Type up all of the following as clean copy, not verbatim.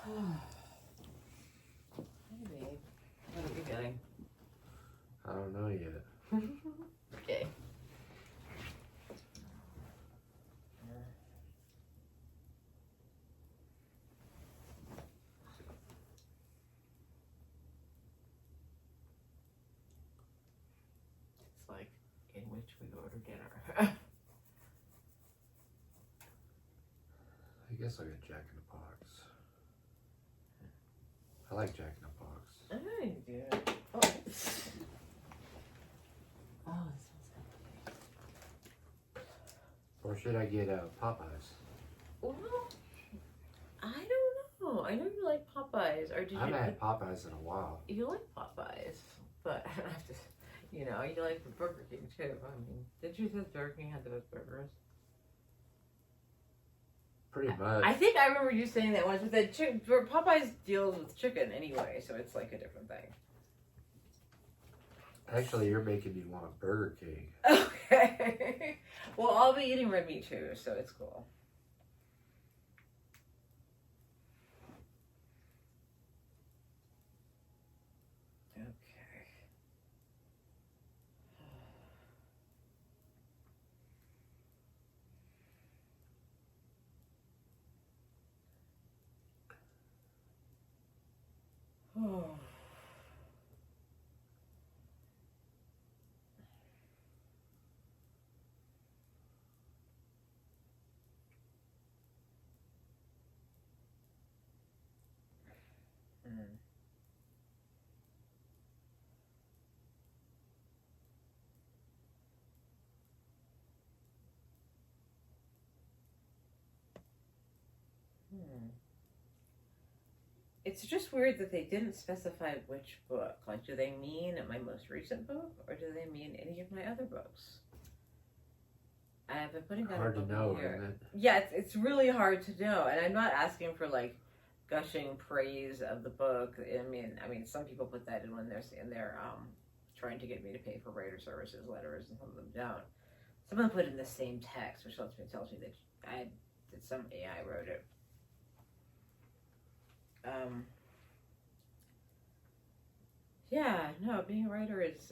babe. What are we getting? I don't know yet. Okay. It's like in which we order dinner. I guess I'll get Jack in the Box. I like Jack in the Box. I know you do. Oh. Oh, it smells good. Or should I get Popeyes? Well, I don't know. I know you like Popeyes. Or did I haven't you? had Popeyes in a while. You like Popeyes, but I have to. You know, you like the Burger King too. I mean, did you say Burger King had the best burgers? Pretty much. I think I remember you saying that once, but the Popeyes deals with chicken anyway, so it's like a different thing. Actually, you're making me want a Burger King. Okay. Well, I'll be eating red meat too, so it's cool. Oh. It's just weird that they didn't specify which book. Like, do they mean my most recent book, or do they mean any of my other books? I have been putting down Hard a to book know, a year. isn't it? Yeah, it's really hard to know, and I'm not asking for like gushing praise of the book. I mean, some people put that in when they're trying to get me to pay for writer services letters, and some of them don't. Some of them put in the same text, which tells me that some AI wrote it. Yeah, no, being a writer is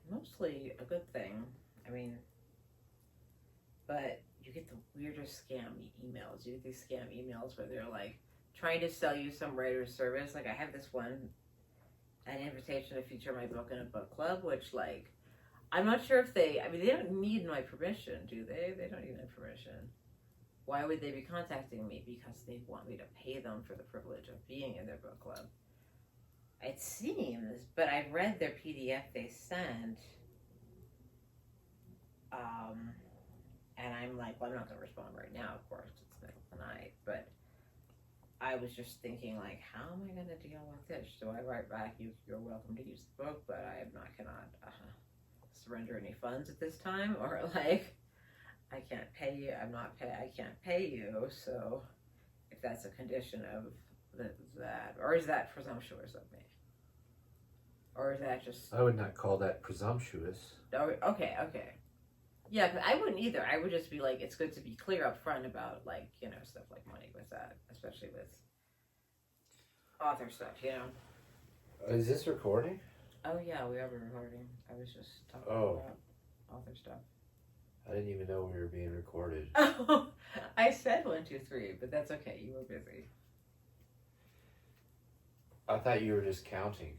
mostly a good thing. I mean, but you get the weirdest scam emails. You get these scam emails where they're like trying to sell you some writer's service. Like I have this one, an invitation to feature my book in a book club, which like, I'm not sure if they don't need my permission, do they? They don't need my permission. Why would they be contacting me? Because they want me to pay them for the privilege of being in their book club. It seems, but I've read their PDF they sent, and I'm like, well, I'm not going to respond right now, of course, it's the middle of the night, but I was just thinking, like, how am I going to deal with this? Do I write back, you're welcome to use the book, but I cannot surrender any funds at this time, or like, I can't pay you, I can't pay you, so if that's a condition of that, or is that presumptuous of me? Or is that just... I would not call that presumptuous. Oh, okay. Yeah, but I wouldn't either. I would just be like, it's good to be clear up front about, like, you know, stuff like money with that, especially with author stuff, you know? Is this recording? Oh, yeah, we are recording. I was just talking about author stuff. I didn't even know we were being recorded. Oh, I said 1, 2, 3, but that's okay. You were busy. I thought you were just counting.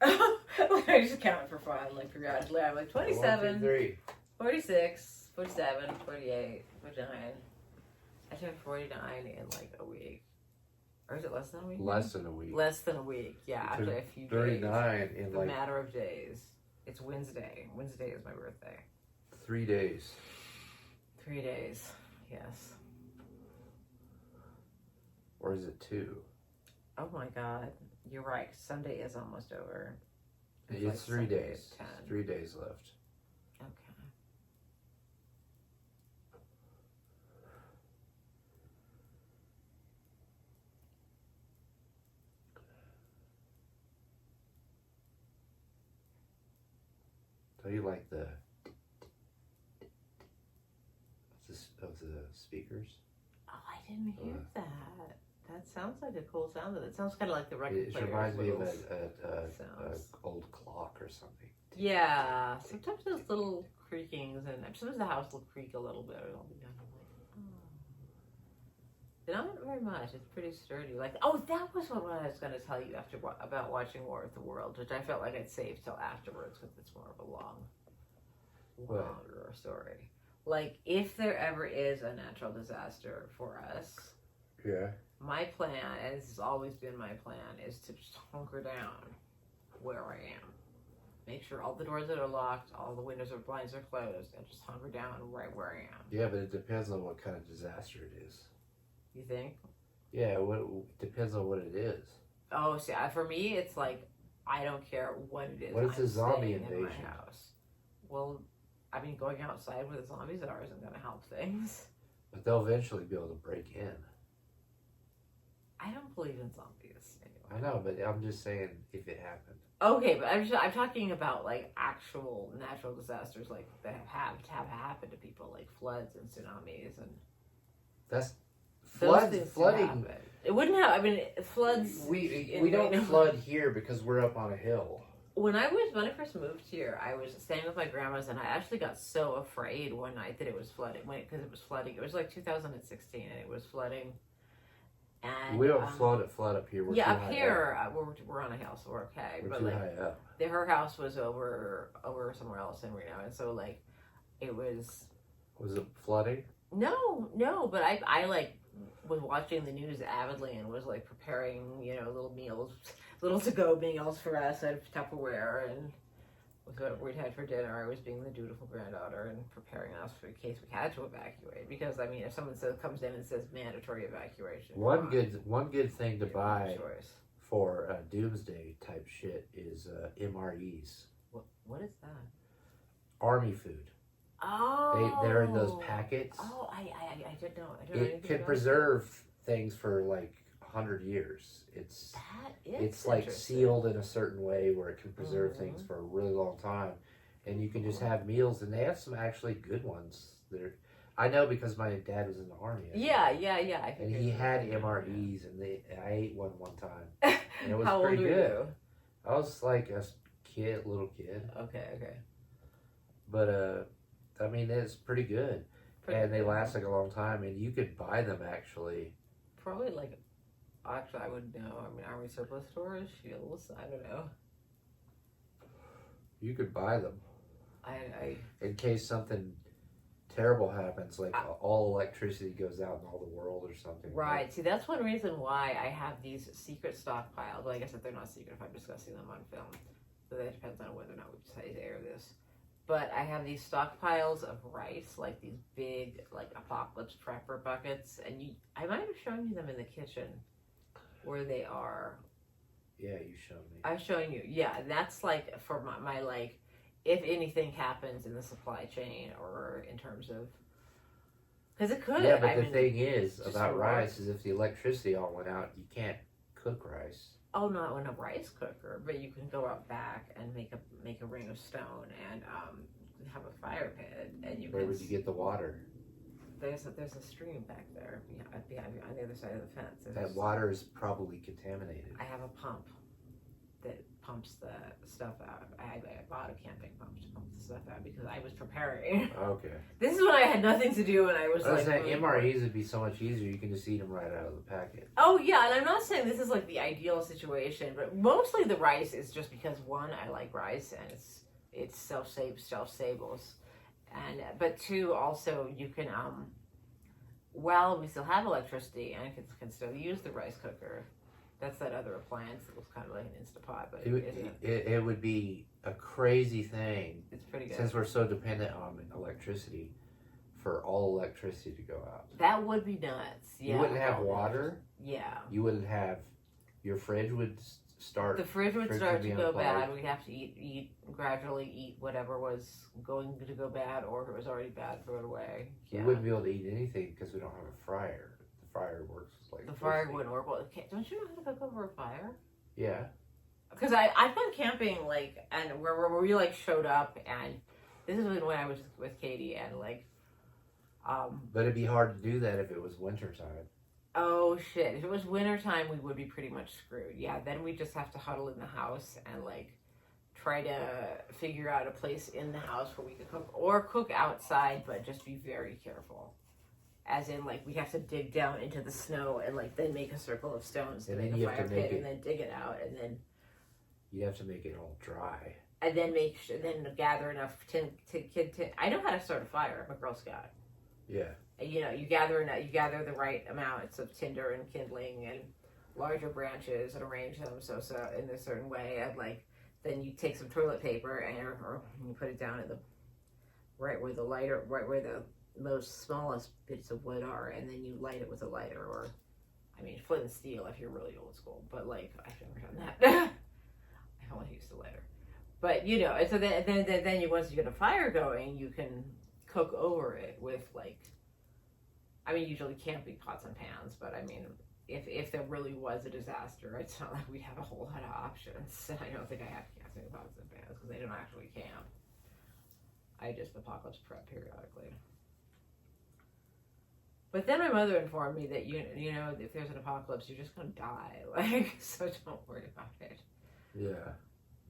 I just count for fun, like periodically. I'm like 27, 1, 2, 3. 46, 47, 48, 49. I turned 49 in like a week. Or is it less than a week? Less than a week. Less than a week, yeah. After a few 39 days. in a matter of days. It's Wednesday. Wednesday is my birthday. 3 days. 3 days, yes. Or is it 2? Oh my God. You're right. Sunday is almost over. It's like 3 days. 10. 3 days left. Okay. Do you like the of the speakers? Oh, I didn't hear that. That's sounds like a cool sound. It sounds kind of like the record It player. reminds me of sounds. a old clock or something. Yeah, sometimes those little creakings, and sometimes the house will creak a little bit. It'll be kind of like, oh. Not very much. It's pretty sturdy. Like, oh, that was what I was going to tell you about watching War of the Worlds, which I felt like I'd save till afterwards because it's more of a longer story. Like, if there ever is a natural disaster for us, Yeah. my plan, and this has always been my plan, is to just hunker down where I am. Make sure all the doors that are locked, all the windows or blinds are closed, and just hunker down right where I am. Yeah, but it depends on what kind of disaster it is. You think? Yeah, it depends on what it is. Oh, see, for me, it's like, I don't care what it is. What is I'm a zombie staying in invasion? my house. Well, I mean, going outside where the zombies are isn't going to help things. But they'll eventually be able to break in. I don't believe in zombies anyway. I know, but I'm just saying if it happened. Okay, but I'm talking about like actual natural disasters like that have happened to people, like floods and tsunamis and That's those things do flooding. happen. It wouldn't have. I mean, floods. We don't flood here because we're up on a hill. When I first moved here, I was staying with my grandma's, and I actually got so afraid one night that it was flooding because it was flooding. It was like 2016, and it was flooding. And We don't flood up here. We're too up high here we're on a hill, so we're okay. We're but too like, high up. her house was over somewhere else in Reno, and so like it was. Was it flooding? No, but I like was watching the news avidly and was like preparing, little meals, little to-go meals for us out of Tupperware, and with what we'd had for dinner. I was being the dutiful granddaughter and preparing us for in case we had to evacuate. Because I mean, if someone comes in and says mandatory evacuation, One good thing to buy choice. for Doomsday type shit is MREs. What is that? Army food. Oh, They're in those packets. Oh, I didn't know. I don't know It anything can about preserve things for like 100 years. It's like interesting. sealed in a certain way where it can preserve things for a really long time, and you can just have meals. And they have some actually good ones. I know because my dad was in the army. Yeah. And he had MREs, and I ate one time, and it was How pretty old were good. you? I was like a little kid. Okay. But I mean, it's pretty good, and they good. last like a long time. And you could buy them actually. Probably like, actually, I would know. I mean, Army surplus stores, Shields. I don't know. You could buy them I in case something terrible happens, like all electricity goes out in all the world or something. right. See, that's one reason why I have these secret stockpiles. Well, I guess that they're not secret if I'm discussing them on film. So that depends on whether or not we decide to air this. But I have these stockpiles of rice, like these big, like apocalypse prepper buckets, and I might have shown you them in the kitchen, where they are. Yeah, you showed me. I've shown you. Yeah, that's like for my like, if anything happens in the supply chain or in terms of, because it could. Yeah, but the thing is about for rice is if the electricity all went out, you can't cook rice. Oh, not in a rice cooker, but you can go out back and make a ring of stone and have a fire pit, and Where would you get the water? There's a stream back there behind on the other side of the fence. That water is probably contaminated. I have a pump that pumps the stuff out. I bought a camping pump to pump the stuff out because I was preparing. Okay. This is when I had nothing to do and I was I was like... saying MREs would be so much easier. You can just eat them right out of the packet. Oh, yeah, and I'm not saying this is like the ideal situation, but mostly the rice is just because, one, I like rice and it's self-stables. But two, also you can, well, we still have electricity and can still use the rice cooker. That's that other appliance that looks kind of like an Instapot, but it would be a crazy thing. It's pretty good. Since we're so dependent on electricity, for all electricity to go out. That would be nuts. Yeah. You wouldn't have water. Yeah. You wouldn't have. Your fridge would start. The fridge would start to go unplugged. bad. We'd have to gradually eat whatever was going to go bad, or if it was already bad, throw it away. Yeah. We wouldn't be able to eat anything because we don't have a fryer. The fryer works like the fryer wouldn't work well. Don't you know how to cook over a fire? Yeah. Because I've been camping and where we showed up, and this is when I was with Katie and But it'd be hard to do that if it was wintertime. Oh shit! If it was wintertime, we would be pretty much screwed. Yeah, then we just have to huddle in the house and like try to figure out a place in the house where we could cook or cook outside, but just be very careful. As in, like, we have to dig down into the snow and like then make a circle of stones to make a fire pit, and then dig it out, and then you have to make it all dry, and then gather enough tin. I know how to start a fire. I'm a Girl Scout. Yeah. You know, you gather the right amounts of tinder and kindling and larger branches and arrange them so in a certain way, and like then you take some toilet paper and or you put it down in the right where the most smallest bits of wood are, and then you light it with a lighter, or I mean flint and steel if you're really old school, but like I've never done that. I only used the lighter, but you know, and so then you once you get a fire going, you can cook over it with like. I mean, usually camping pots and pans, but I mean, if there really was a disaster, it's not like we'd have a whole lot of options. I don't think I have camping pots and pans because they don't actually camp. I just apocalypse prep periodically. But then my mother informed me that you know if there's an apocalypse, you're just gonna die. Like, so don't worry about it. Yeah.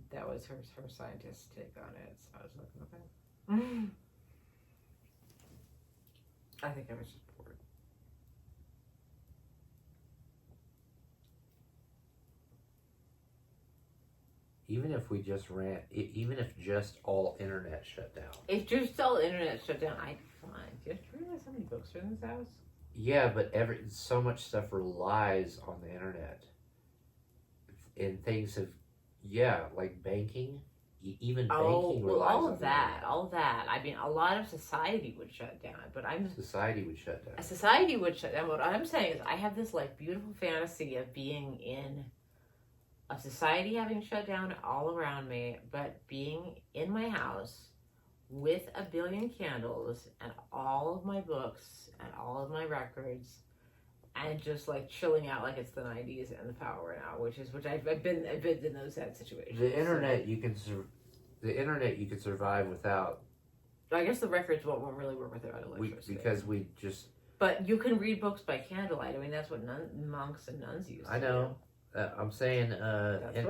That was her scientist take on it. So I was like, okay. I think I was just bored. Even if we just even if just all internet shut down. If just all internet shut down, I'd be fine. Do you realize how many books are in this house? Yeah, but so much stuff relies on the internet. And things have, like banking. Even banking relies all on of that. I mean, a lot of society would shut down, but Society would shut down. Society would shut down. What I'm saying is I have this like beautiful fantasy of being in a society having shut down all around me, but being in my house with a billion candles and all of my books and all of my records and just like chilling out like it's the 90s and the power went out, which I've been in those sad situations. The internet you can survive without. I guess the records won't really work without electricity. Because we just. But you can read books by candlelight. I mean, that's what monks and nuns used to I know. I'm saying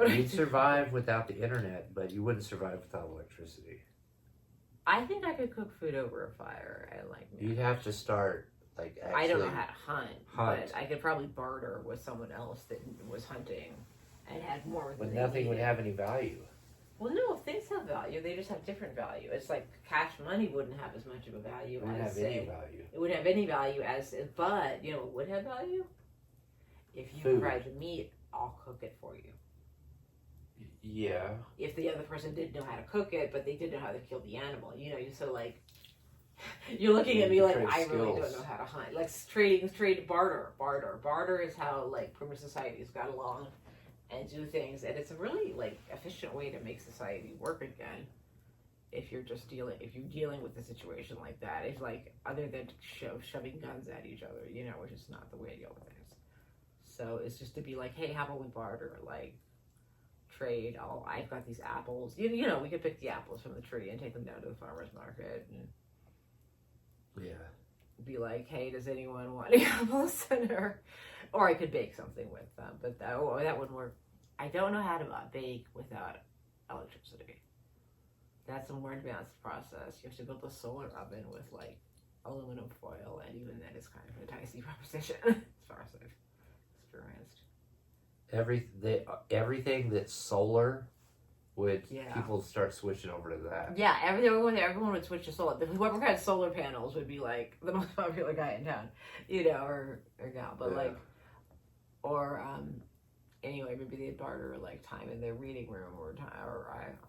you'd survive without the internet, but you wouldn't survive without electricity. I think I could cook food over a fire and like. You'd have to start like. I don't know how to hunt, but I could probably barter with someone else that was hunting and had more. But nothing would have any value. Well, no, things have value. They just have different value. It's like cash money wouldn't have as much of a value. It wouldn't have any value. It wouldn't have any value but you know, it would have value if you provide the meat. I'll cook it for you. Yeah. If the other person didn't know how to cook it, but they did know how to kill the animal, you know, so like, you're looking at me like I really don't know how to hunt. Like trade, barter. Barter is how like primitive societies got along and do things, and it's a really like efficient way to make society work again. If you're dealing with a situation like that, it's like other than shoving guns at each other, you know, which is not the way to deal with things. So it's just to be like, hey, how about we barter, like trade? I've got these apples. You know, we could pick the apples from the tree and take them down to the farmer's market and be like, hey, does anyone want any apples? Or I could bake something with them, but that wouldn't work. I don't know how to bake without electricity. That's a more advanced process. You have to build a solar oven with like aluminum foil, and even that is kind of a dicey proposition as far as I've experienced. Everything that's solar would people start switching over to that. Yeah, everyone would switch to solar. Whoever had solar panels would be like the most popular guy in town, you know, or gal. But like, or anyway, maybe they'd barter like time in their reading room or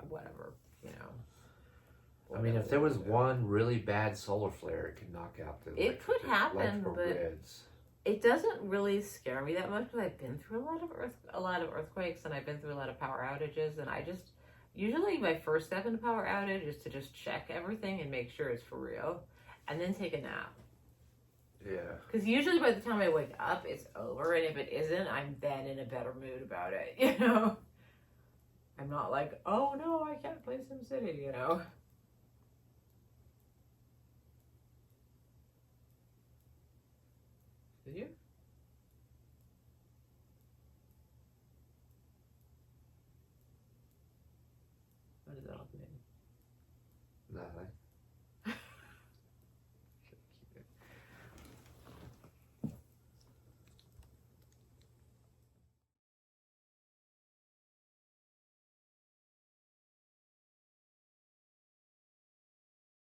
whatever, you know. I mean, if there was one really bad solar flare, it could knock out the it could happen, but grids. It doesn't really scare me that much because I've been through a lot of earthquakes, and I've been through a lot of power outages, and I just usually my first step in a power outage is to just check everything and make sure it's for real, and then take a nap. Yeah. Because usually by the time I wake up, it's over, and if it isn't, I'm then in a better mood about it. You know, I'm not like, oh no, I can't play SimCity. You know. Did you? What does that all mean? Nothing.